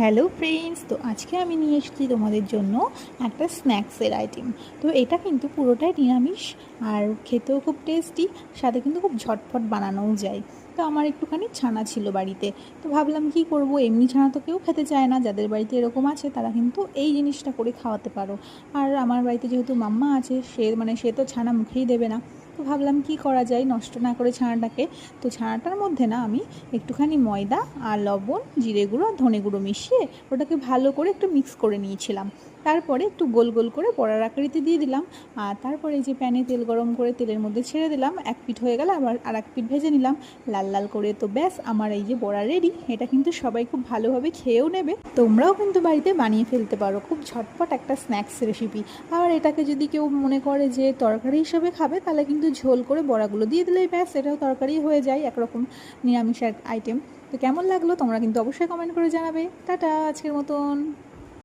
Hello friends, তো আজকে আমি নিয়ে এসেছি তোমাদের জন্য একটা স্ন্যাক্সের আইটেম। তো এটা কিন্তু পুরোটাই নিরামিষ আর খেতেও খুব টেস্টি, সাথে কিন্তু খুব ঝটফট বানানোও যায়। তো আমার একটুখানি ছানা ছিল বাড়িতে, তো ভাবলাম কি করব, এমনি ছানা তো কেউ খেতে চায় না। যাদের বাড়িতে এরকম আছে তারা কিন্তু এই জিনিসটা করে খাওয়াতে পারো। আর আমার বাড়িতে যেহেতু মাম্মা আছে, সে তো ছানা মুখেই দেবে না। তো ভাবলাম কি করা যায় নষ্ট না করে ছানাটাকে। তো ছানাটার মধ্যে না আমি একটুখানি ময়দা আর লবণ, জিরে গুঁড়ো আর ধনে গুঁড়ো মিশিয়ে ওটাকে ভালো করে একটু মিক্স করে নিয়েছিলাম। তারপরে একটু গোল গোল করে বড়ার আকৃতি দিয়ে দিলাম। আর তারপরে যে প্যানে তেল গরম করে তেলের মধ্যে ছেড়ে দিলাম, এক পিঠ হয়ে গেলে আবার আর এক পিঠ ভেজে নিলাম লাল লাল করে। তো ব্যাস, আমার এই যে বড়া রেডি। এটা কিন্তু সবাই খুব ভালোভাবে খেয়েও নেবে। তোমরাও কিন্তু বাড়িতে বানিয়ে ফেলতে পারো, খুব ঝটপট একটা স্ন্যাক্স রেসিপি। আর এটাকে যদি কেউ মনে করে যে তরকারি হিসেবে খাবে, তাহলে কিন্তু ঝোল করে বড়াগুলো দিয়ে দিলেই ব্যাস, এটাও তরকারি হয়ে যায়, একরকম নিরামিষ আইটেম। তো কেমন লাগলো তোমরা কিন্তু অবশ্যই কমেন্ট করে জানাবে। টাটা, আজকের মতন।